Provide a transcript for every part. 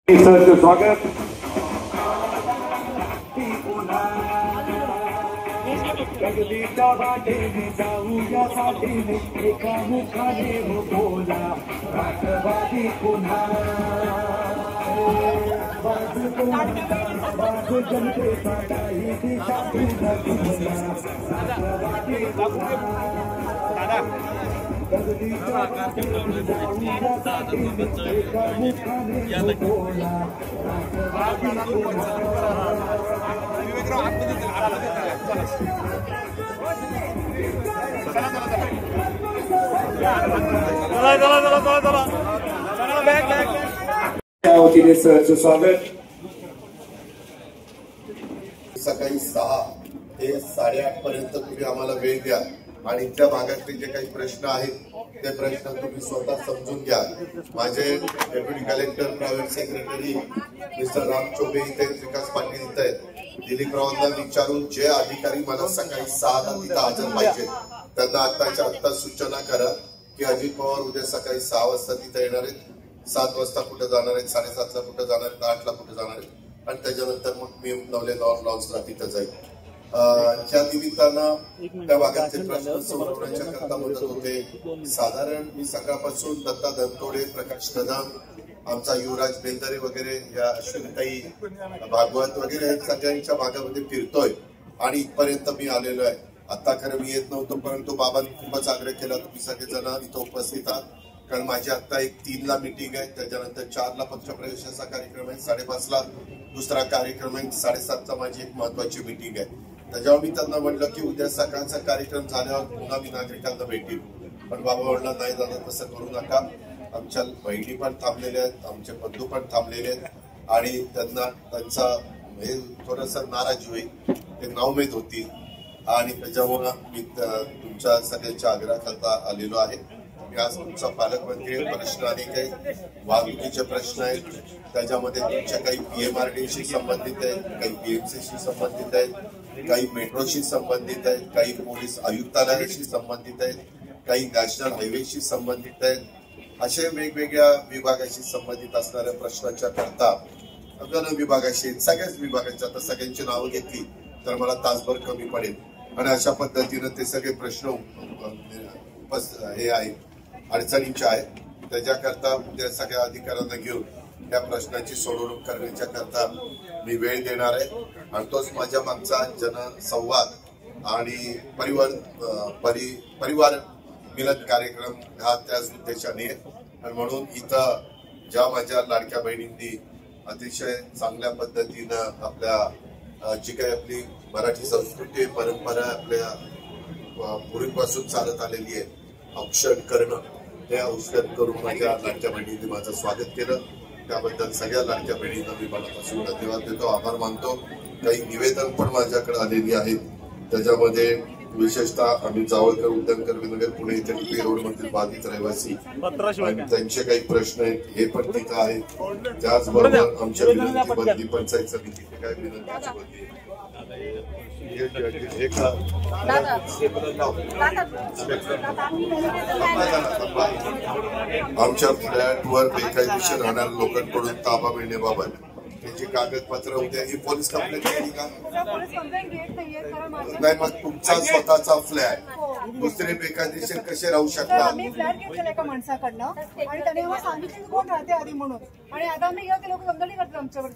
सरचं स्वागत. जगदीच्या वाटेने जाऊया साथीने एका मुखाने हो बोला राष्ट्रवादी पुन्हा बाजू जनतेचा काही दिशा राष्ट्रवादी जगदीच्या वाटेने जाऊया साथीने एका मुखाने हो बोला राष्ट्रवादी वतीने सरचं स्वागत. सकाळी 6 ते 8:30 पर्यंत तुम्ही आम्हाला वेळ द्या आणि इथल्या भागातले जे काही प्रश्न आहेत ते प्रश्न तुम्ही स्वतः समजून घ्या. माझे deputy collector private secretary mister Ram Chobe इथे आहेत, विकास पाटील इथे आहेत. दिलीपरावांना विचारून जे अधिकारी मला सकाळी 6 ला तिथं हजर पाहिजे त्यांना आत्ताच्या आत्ता सूचना करा की अजित पवार उद्या सकाळी 6 वाजता तिथे येणार आहेत, 7 वाजता कुठे जाणार आहेत, 7:30 ला कुठे जाणार आहेत, 8 ला कुठे जाणार आहेत आणि त्याच्यानंतर मग मी लॉन्चला तिथं जाईल. त्या निमित्तानं त्या भागाचे प्रश्न सोडवण्याच्या करता मदत होते. साधारण मी सकाळपासून दत्ता धनतोडे, प्रकाश कदम, आमचा युवराज बेंदरे वगैरे या अश्विनीताई भागवत वगैरे सगळ्यांच्या भागामध्ये फिरतोय आणि इथपर्यंत मी आलेलो आहे. आता खरं मी येत नव्हतो परंतु बाबांनी खूपच आग्रह केला तुम्ही सगळेजण इथं उपस्थित आहात कारण माझी आता एक 3 ला मीटिंग आहे, त्याच्यानंतर 4 ला पक्षप्रवेशाचा कार्यक्रम आहे, 5:30 ला दुसरा कार्यक्रम आहे, 7:30 ला माझी एक महत्वाची मीटिंग आहे. त्याच्यावर मी त्यांना म्हटलं की उद्या सकाळचा कार्यक्रम झाल्यावर पुन्हा मी नागरिकांना भेटेन पण बाबा म्हणला नाही दादा तसं करू नका. आमच्या बहिणी पण थांबलेल्या आहेत, आमचे बंधू पण थांबलेले आहेत आणि त्यांना त्यांचा हे थोडस नाराजी होईल, ते नाउमेद होतील आणि त्याच्यामुळे मी तुमच्या सगळ्यांच्या आग्रहाकरता आलेलो आहे. मी आज तुमचा पालकमंत्री प्रश्न अनेक आहेत, वाहतुकीचे प्रश्न आहेत, त्याच्यामध्ये तुमच्या काही PMRDशी संबंधित आहेत, काही BMCशी संबंधित आहेत, काही मेट्रोशी संबंधित आहेत, काही पोलीस आयुक्तालयाशी संबंधित आहेत, काही नॅशनल हायवेशी संबंधित आहेत. असे वेगवेगळ्या विभागाशी संबंधित असणाऱ्या प्रश्नाच्या करता गण विभागाशी सगळ्याच विभागाच्या आता सगळ्यांची नावं घेतली तर मला तासभर कमी पडेल आणि अशा पद्धतीनं ते सगळे प्रश्न हे आहेत अडचणीचे आहेत. त्याच्याकरता त्या सगळ्या अधिकाऱ्यांना घेऊन त्या प्रश्नाची सोडवणूक करण्याच्या करता मी वेळ देणार आहे आणि तोच माझ्या मागचा जनसंवाद आणि परिवार मिलन कार्यक्रम हा त्याच उद्देशाने आहे. आणि म्हणून इथं ज्या माझ्या लाडक्या बहिणींनी अतिशय चांगल्या पद्धतीनं आपल्या जी काही आपली मराठी संस्कृती परंपरा आपल्या पूर्वीपासून चालत आलेली आहे औक्षण करणं, ते औक्षण करून माझ्या लाडक्या बहिणींनी माझं स्वागत केलं. त्याबद्दल सगळ्या लाडक्या बहिणींना मी मनापासून धन्यवाद देतो, आभार मानतो. काही निवेदन पण माझ्याकडे आलेली आहेत, त्याच्यामध्ये विशेषतः आम्ही जावळकर उद्यानकर विनगर पुणे इथे टीपी रोड मधील बाधित रहिवासी त्यांचे काही प्रश्न आहेत हे पण तिथं आहेत. त्याचबरोबर आमच्या विनंती बदली पंचायत समितीचे काय विनंती बदली आमच्या फ्लॅटवर बेकायदेशीर राहणाऱ्या लोकांकडून ताबा मिळण्याबाबत त्याची कागदपत्र उद्या ही पोलीस कंप्लेंट केली का नाही? मग तुमचा स्वतःचा फ्लॅट दुसरे बेकायदेशीर कसे राहू शकतात? आम्ही फ्लॅट घेतलेला एका माणसाकडनं आणि त्याने आम्हाला सांगितलं कोण राहते आधी म्हणून आणि आता आम्ही ते लोक कंप्लेंट करतो आमच्यावर.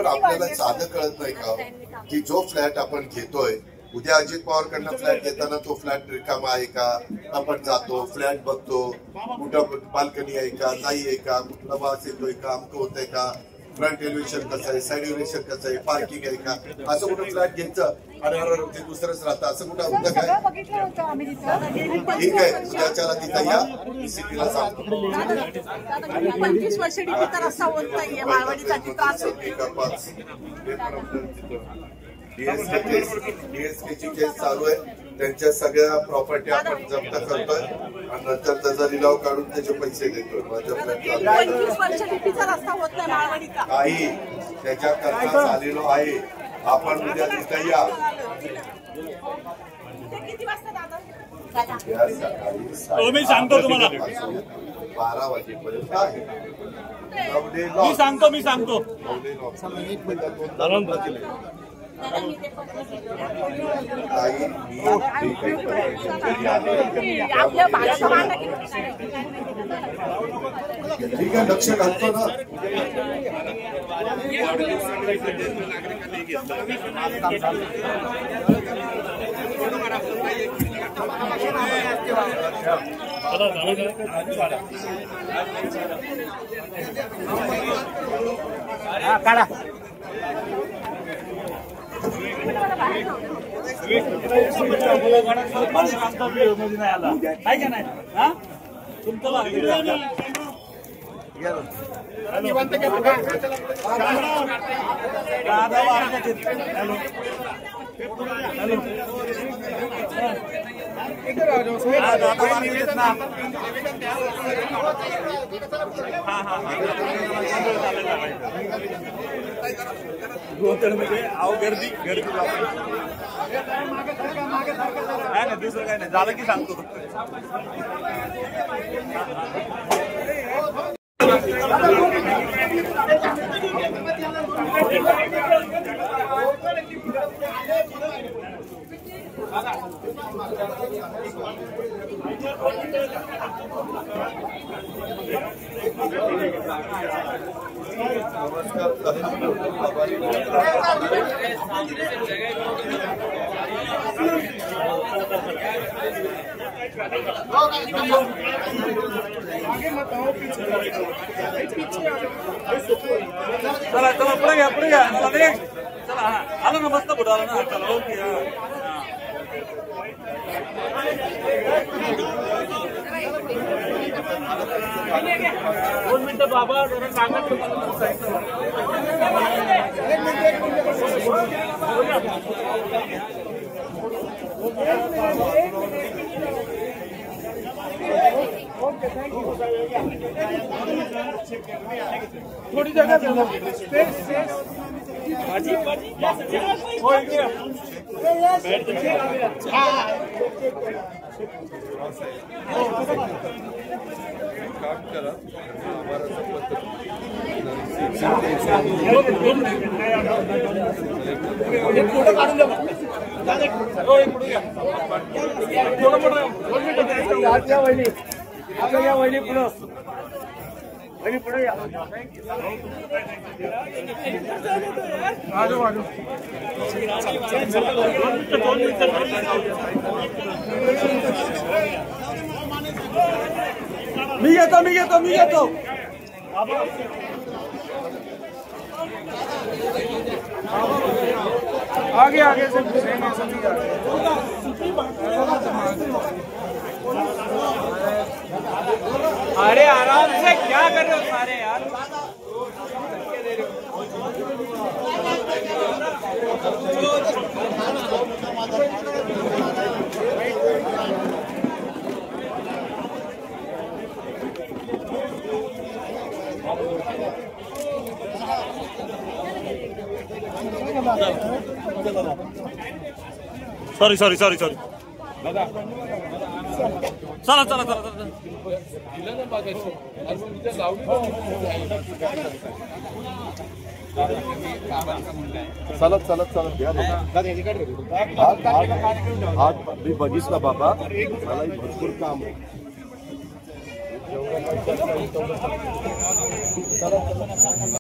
आपल्याला साधं कळत नाही का की जो फ्लॅट आपण घेतोय उद्या अजित पवारकडनं फ्लॅट घेताना तो फ्लॅट रिकामा आहे का? आपण जातो फ्लॅट बघतो, कुठं बाल्कनी आहे का, नाही आहे का, कुठला वास येतोय का, अमकं होतंय का, फ्रंट एलिव्हेशन कसं आहे, साईड एलिव्हेशन कसं आहे, पार्किंग आहे का, असं कुठं फ्लॅट घ्यायचं आणि ते दुसरंच राहतं असं कुठं होतं काय? ठीक आहे, उद्याच्याला तिथं या सिटीला सांगतो. 25 वर्ष तर असा होत नाहीये माळवाडीसाठी त्रास DSKची केस चालू आहे, त्यांच्या सगळ्या प्रॉपर्टी आपण जप्त करतोय आणि नंतर त्याचा लिलाव काढून त्याचे पैसे देतोय. काही त्याच्याकरता झालेलो आहे. आपण उद्या तिथं या. मी सांगतो तुम्हाला 12 वाजेपर्यंत आहे. मी सांगतो ठीक आहे, लक्ष घालतो ना. काढा मध्ये नाही आला काय का नाही हा तुमचं गोंधळमध्ये आव गर्दी काय नाही दुसरं काय नाही झालं की सांगतो चला चला पुढे घ्या चला आलो ना मस्त पुढे आलो ना चला ओके दोन मिनिटं बाबा जरा सांगा थोड़ी जगह काम करा वहिनी पुढे मी घेतो आगे से अरे आराम से क्या कर रहे हो सारे यार सॉरी चला चालत हात मी बघितला बाबा मला भरपूर काम आहे.